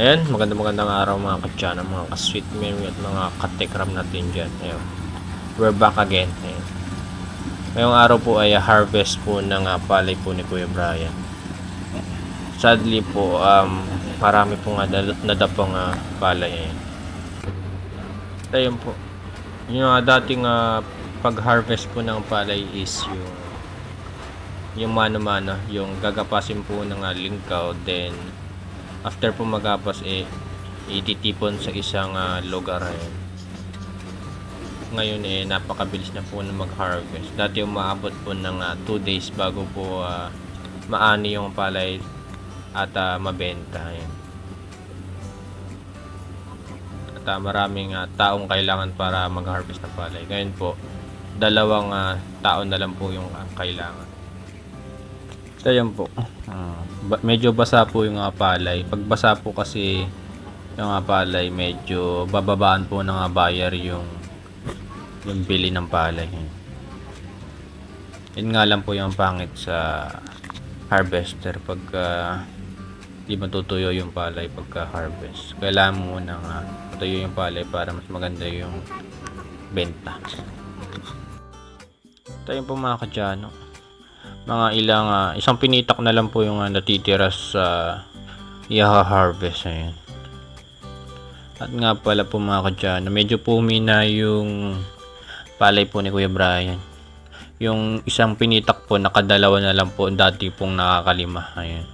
Ayan, magandang araw mga katsana, mga ka-sweet meme at mga katekram natin dyan. Ayan, we're back again. Ayan. Ngayong araw po ay harvest po ng palay po ni Kuya Brian. Sadly po, marami po nga nadapang palay. Ayan. Ayan po. Yung dating pag-harvest po ng palay is yung mano-mano, yung gagapasin po ng lingkaw, then after po magapas ititipon sa isang lugar. Ngayon napakabilis na po na mag-harvest. Dati umaabot po ng 2 days bago po maani yung palay at mabenta. Ayan. At maraming taong kailangan para mag-harvest ng palay. Ngayon po 2 tao na lang po yung kailangan. So yan po, medyo basa po yung palay. Pag basa po kasi yung palay, medyo bababaan po ng buyer yung bili ng palay. Yun nga lang po yung pangit sa harvester pag di matutuyo yung palay pagka harvest. Kailangan mo nang matuyo yung palay para mas maganda yung benta. Ito yung po mga kadyano, mga ilang isang pinitak na lang po yung natitira sa i-harvest. Ayan. At nga pala po mga kadyano, medyo pumina yung palay po ni Kuya Brian. Yung isang pinitak po, nakadalawa na lang po, dati pong nakakalima. Ayan.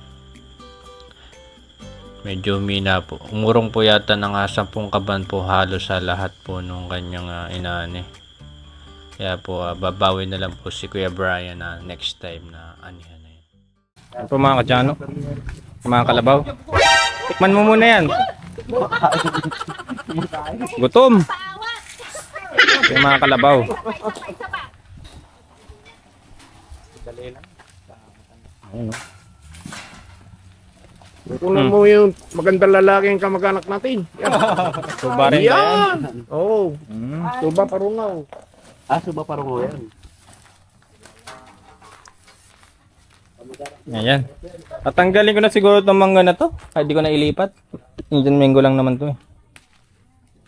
Medyo mina po. Umurong po yata ng 10 kaban po halos sa lahat po nung kanyang inani. Kaya po babawi na lang po si Kuya Brian next time na anihan na yun. Ano po mga kadyano, mga kalabaw, tikman mo muna yan. Gutom yung mga kalabaw. Kukunan mo yung magandang lalaki yung kamag-anak natin. Yan. Suba rin ba yan? Oo. Suba parungaw. Suba parungaw yan. Ayan. Tatanggalin ko na siguro itong mangga na to. Hindi ko na ilipat. Indian mango lang naman to.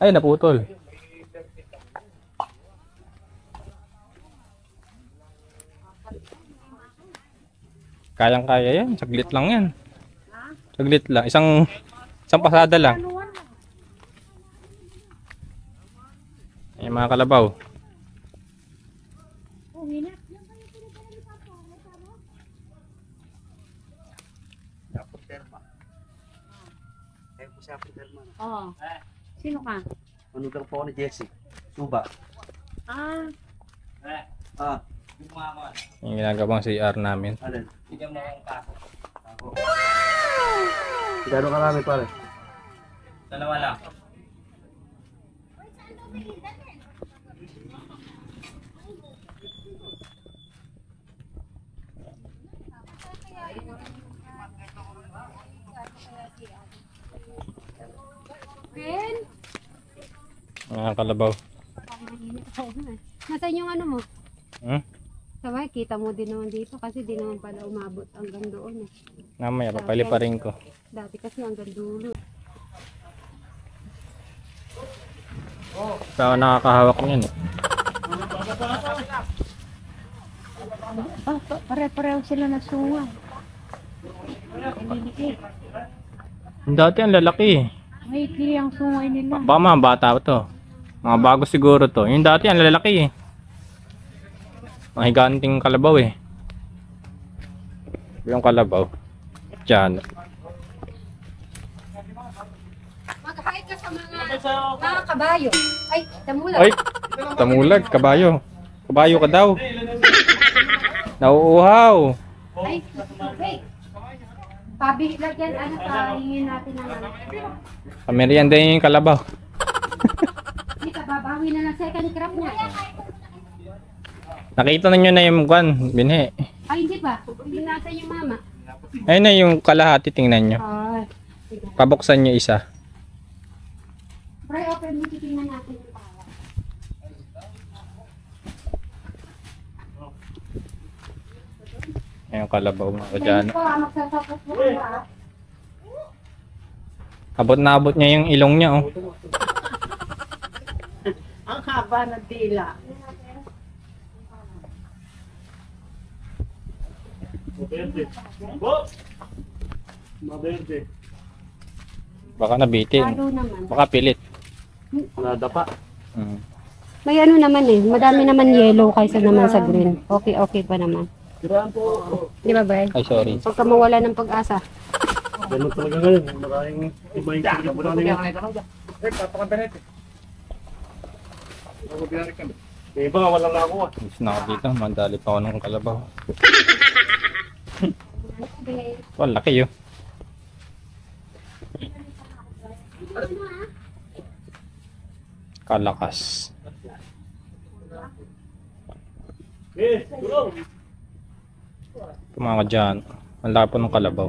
Ay, naputol. Kayang-kaya yan. Saglit lang yan. Saglit lang. Isang pasada lang. Ayan mga kalabaw. Oo. Sino ka? Manugang po ako ni Jessie. Suba. Yung ginagawang CR namin. Alin? Bigyan mo akong kaso. Gano'n karami pare? 2 lang. Ben? Mga kalabaw. Nasaan yung ano mo? Hmm? Kita mo din naman dito kasi di naman pala umabot hanggang doon. Namaya, papaliparin ko. Dati kasi hanggang dulo. Saan nakakahawak niyan eh. Pare-pareho sila na sunga. Dati ang lalaki eh. May kili ang sungay nila. Baka mga bata to. Mga bago siguro to. Yung dati ang lalaki eh. Mga higanting kalabaw eh. Yung kalabaw. Diyan. Mag-hi ka sa mga kabayo. Ay, tamulag. Ay! Tamulag, kabayo. Kabayo ka daw. Nauuhaw. Ay, okay. Pabihlag yan, ano pa, hingin natin ng ano. Pamerienda yung kalabaw. Hindi ka, babawi na ng second crop niya. Nakita na nyo na yung kwan, binhe. Ay, hindi ba? Hindi nasa yung mama. Ayun na yung kalahati, tingnan nyo. Ay, sige. Pabuksan nyo isa. Pray, open mo, titingnan natin yung tawa. Ayun kalabaw mga kadyano. Magsasapot mo ba? Abot na abot niya yung ilong niya, oh. Ang haba ng dila. Baka nabitin. Lalo naman. Baka pilit. Nadapa. Mm. May ano naman eh. Madami naman yellow kaysa naman sa green. Okay, okay pa naman. Di ba, Bray? Ay, sorry. Pagka mawala ng pag-asa. Ganun talaga ngayon. Maraming iba yung kinabunan niya. Iba nga walang nakuha. Gusto na ako dito. Mandali pa ako ng kalabaw. Oh, laki yun. Kalakas. Tumama dyan. Ang laki po ng kalabaw.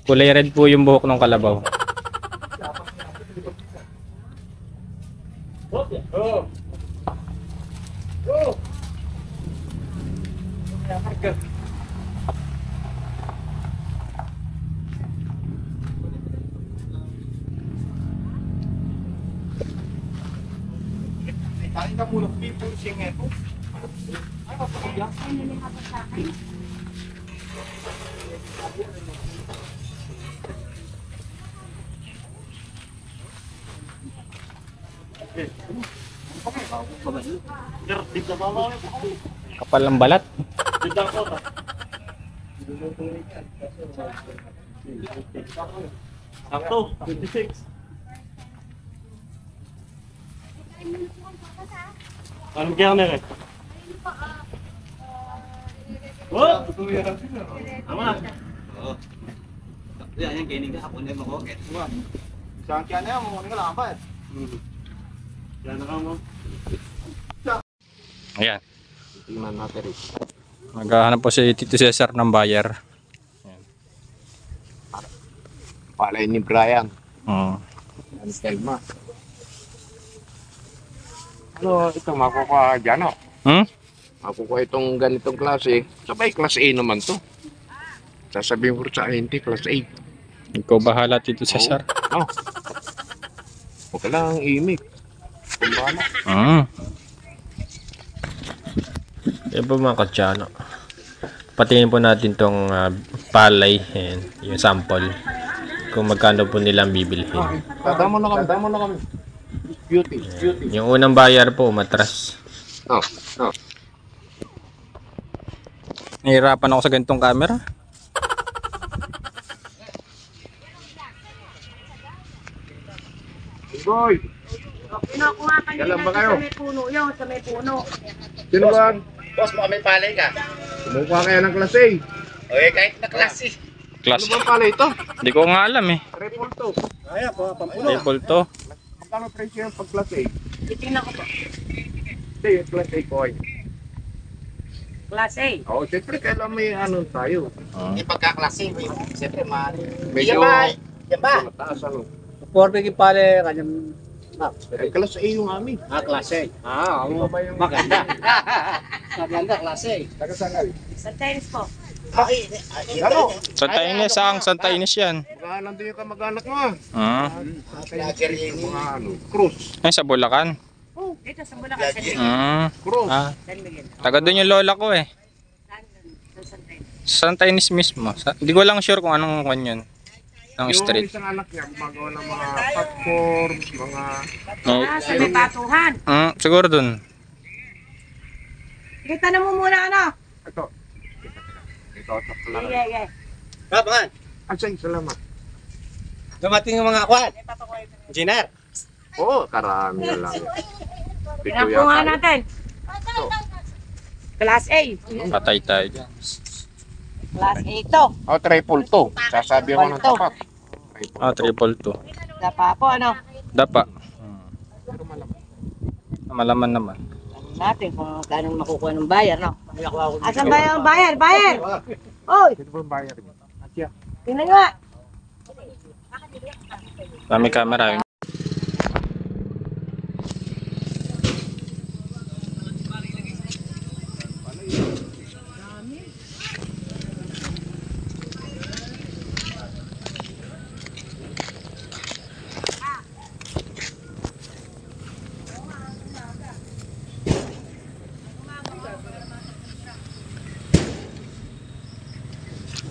Kulay red po yung buhok ng kalabaw. Kapal ng balat. Sakto, 56. Anong kaya na rin? Oh! Tama. Oo. Yan yung kinig ka, hapon na mo ko. Saan kaya na yan? Mga nga lang pa eh. Yan na ka mo. Ayan. Tingnan natin rin. Maghahanap po si Tito Cesar ng buyer. Palay ni Brian. Oo. Ano Telma? Ano, ito makukuha dyan o. Hmm? Makukuha itong ganitong klase. Sabay, class A naman to. Sasabihin ko sa hindi, class A. Ikaw bahala, Tito Cesar. Oh. Huwag ka lang imik. Kung bahala. Yan po mga katsano. Patingin po natin tong palay. Ayan, yung sample. Kung magkano po nilang bibilhin. Tama na kami, tama na kami. Beauty, beauty. Yung unang buyer po, matras. Oh, oh. Nahihirapan ako sa ganitong camera. Boy, Kinukuha kanina Kailan ba kayo? sa may puno yun, sa may puno. sino ba? Boss, baka may palay ka. Kumukuha kaya ng class A. Okay, kahit na klase. Class. Ano ba pala ito? Hindi ko nga alam eh. Triple to. Table to. Magkano presyo yung pag class A? Titingnan ko po. Hindi, yung class A ko ay. Class A. Oo, siyempre kailan may ano tayo. Hindi pagkaklase. Siyempre, Medyo Yan ba? mataas ano. Porbe yung palay, kanyang Class A yung amin. klase. Ano ba yung Maganda. Maganda, klase. taga-sangal? Sa tennis po. Ay, Ano? Santa Ines, Santa Ines yan. Baka nandun yung kamag-anak mo ah. Lager yun. Mga ano, Cruz. Ay, sa Bulacan. Oh, dito sa Bulacan. Cruz. San Miguel. Taga doon yung lola ko eh. Sa San Miguel. Santa Ines mismo. Hindi ko lang sure kung anong kanyon. Ang Yung street. isang anak niya, gumagawa ng mga platform, mga... Sa may batuhan. Siguro doon. Kita na mo muna ano. Ito. Ito, ito. Yeah, yeah. Kapan? Asay, salamat. Dumating yung mga kwan. Engineer. Oo, karami na lang. Pinapunga natin. Class A. Patay tayo dyan. Class A to. Oh, triple to. Sasabi ko ng tapat. Triple to. Dapa po ano. Dapa. Malaman naman. Natin kung kano makukuha ng bayar, no? Asan ba yung bayar? Bayar! Oy! Sino ba yung bayar niya? Asya. Tingnan nga! Dami camera.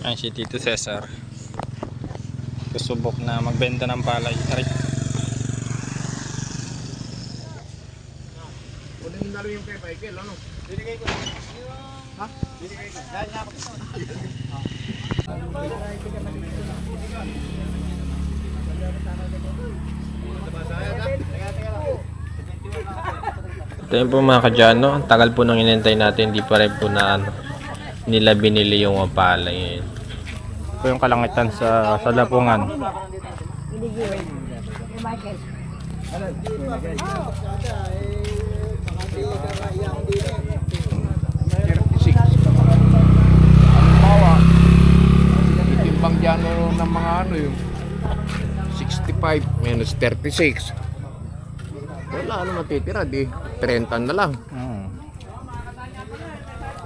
Yan si Tito Cesar. Kusubok na magbenta ng palay. Aray. Kunin mo na rin yung kay Michael, ano? Binigay ko. Ha? Binigay ko. Dahil nga ako. Ito yun po mga kadyano. Ang tagal po nang inintay natin. Hindi pa rin po na nila binili yung palay. Ito yung kalangitan sa Lapungan. 36. Halimbawa, itimbang dyan ng mga ano yung 65 minus 36. Wala, ano matitira, di 30 na lang.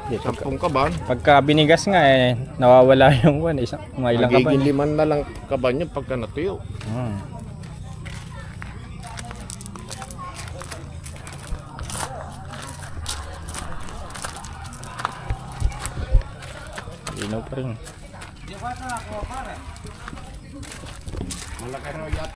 10 kaban. Pagka binigas nga nawawala yung mga ilang kaban. Magiging 5 na lang kaban yun pagka natuyo. Linaw pa rin. Malaki raw yata